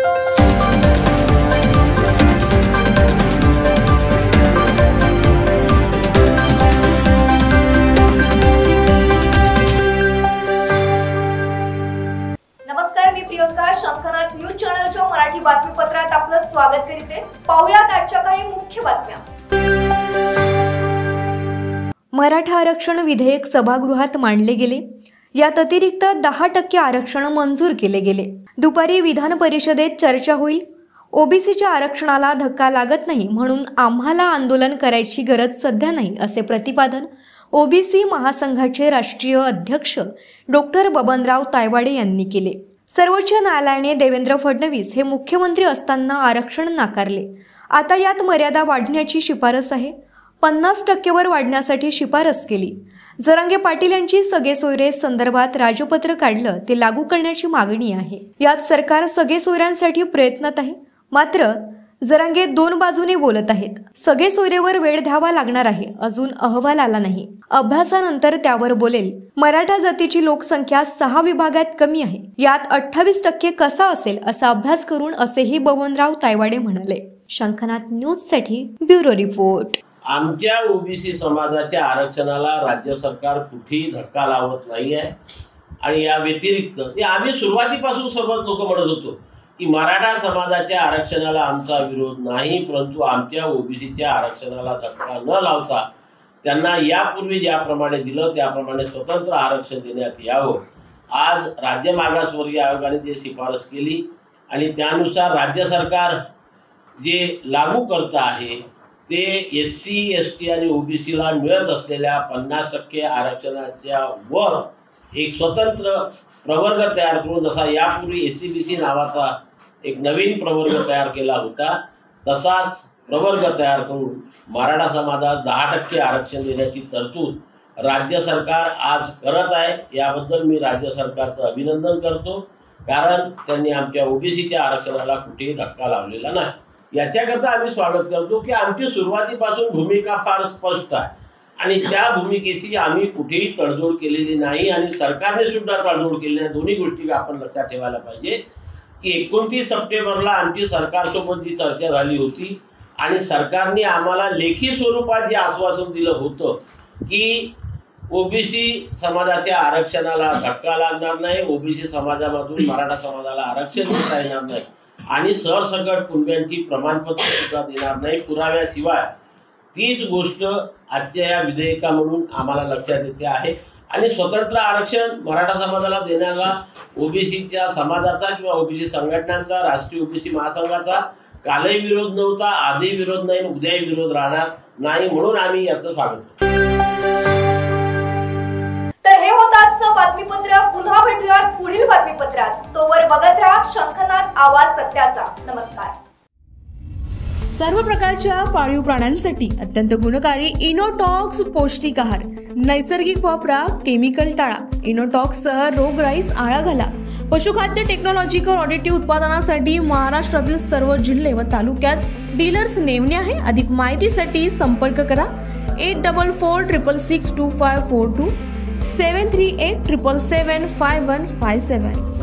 नमस्कार, मी प्रियंका. शंखनाथ न्यूज चॅनलच्या मराठी बातमीपत्रात आपलं स्वागत करते. पाहुयात आजच्या काही मुख्य बातम्या. मराठा आरक्षण विधेयक सभागृहात मांडले गेले. यात अतिरिक्त 10% आरक्षण मंजूर केले गेले. दुपारी विधान परिषदेत चर्चा होईल. ओबीसीच्या आरक्षणाला धक्का लागत नाही म्हणून आम्हाला आंदोलन करायची गरज सध्या नाही, असे प्रतिपादन ओबीसी महासंघाचे राष्ट्रीय अध्यक्ष डॉक्टर बबनराव तायवाडे यांनी केले. सर्वोच्च न्यायालयाने देवेंद्र फडणवीस हे मुख्यमंत्री असताना आरक्षण नाकारले. आता यात मर्यादा वाढण्याची शिफारस आहे. 50% वर वाढण्यासाठी शिफारस केली. जरांगे पाटील यांची सगेसोयरे संदर्भात राजपत्र काढलं ते लागू करण्याची मागणी आहे. यात सरकार सगेसोयऱ्यांसाठी प्रयत्नात आहे. मात्र जरांगे दोन बाजूने बोलत आहेत. सगेसोयरेवर वेळ द्यावा लागणार आहे. अजून अहवाल आला नाही. अभ्यासानंतर त्यावर बोलेल. मराठा जातीची लोकसंख्या 6 विभागात कमी आहे. यात 28% कसा असेल असा अभ्यास करून, असेही बबनराव तायवाडे म्हणाले. शंखनाथ न्यूज साठी ब्युरो रिपोर्ट. आमच्या ओबीसी समाजाच्या आरक्षणाला राज्य सरकार कुठेही धक्का लावत नाहीये. आणि या व्यतिरिक्त आम्ही सुरुवातीपासून सर्वच लोक म्हणत होतो की मराठा समाजाच्या आरक्षणाला आमचा विरोध नाही, परंतु आमच्या ओबीसीच्या आरक्षणाला धक्का न लावता त्यांना यापूर्वी ज्याप्रमाणे दिलं त्याप्रमाणे स्वतंत्र आरक्षण देण्यात यावं. आज राज्य मागासवर्गीय आयोगाने जे शिफारस केली आणि त्यानुसार राज्य सरकार जे लागू करत आहे ते SC, ST आणि ओबीसीला मिळत असलेल्या 50% आरक्षणाच्या वर एक स्वतंत्र प्रवर्ग तयार करून, जसा यापूर्वी SC-BC नावाचा एक नवीन प्रवर्ग तयार केला होता तसाच प्रवर्ग तयार करून मराठा समाजाला 10% आरक्षण देण्याची तरतूद राज्य सरकार आज करत आहे. याबद्दल मी राज्य सरकारचं अभिनंदन करतो, कारण त्यांनी आमच्या ओबीसीच्या आरक्षणाला कुठेही धक्का लावलेला नाही. याच्याकरता आम्ही स्वागत करतो की आमची सुरुवातीपासून भूमिका फार स्पष्ट आहे आणि त्या भूमिकेशी आम्ही कुठेही तडजोड केलेली नाही आणि सरकारने सुद्धा तडजोड केली नाही. दोन्ही गोष्टी आपण लक्षात ठेवायला पाहिजे की 29 सप्टेंबरला आमची सरकारसोबत जी चर्चा झाली होती आणि सरकारने आम्हाला लेखी स्वरूपात जे आश्वासन दिलं होतं की ओबीसी समाजाच्या आरक्षणाला धक्का लागणार नाही, ओबीसी समाजामधून मराठा समाजाला आरक्षण देता येणार नाही आणि सरसकट कुणब्यांची प्रमाणपत्र सुद्धा देणार नाही पुराव्याशिवाय, तीच गोष्ट आजच्या या विधेयकामधून आम्हाला लक्षात येते आहे. आणि स्वतंत्र आरक्षण मराठा समाजाला देण्याला ओबीसीच्या समाजाचा किंवा ओबीसी संघटनांचा, राष्ट्रीय ओबीसी महासंघाचा कालही विरोध नव्हता, आजही विरोध नाही, उद्याही विरोध राहणार नाही, म्हणून आम्ही याचं स्वागत करतो. तर हे होतं आजचं बातमीपत्र. पुन्हा भेटूयात पुढील बातमीपत्रात. तोवर बघत राहा शंखनाथ आवाज सत्याचा. नमस्कार. सर्व प्रकारच्या पाळीव प्राण्यांसाठी अत्यंत गुणकारी इनोटॉक्स पौष्टिक आहार. नैसर्गिक वापरा, केमिकल टाळा. इनोटॉक्ससह रोगराईस आळा घाला. पशुखाद्य टेक्नॉलॉजिकल ऑडिटिव्ह उत्पादनासाठी महाराष्ट्रातील सर्व जिल्हे व तालुक्यात डीलर्स नेमणे आहे. अधिक माहितीसाठी संपर्क करा 8446625542 738775157.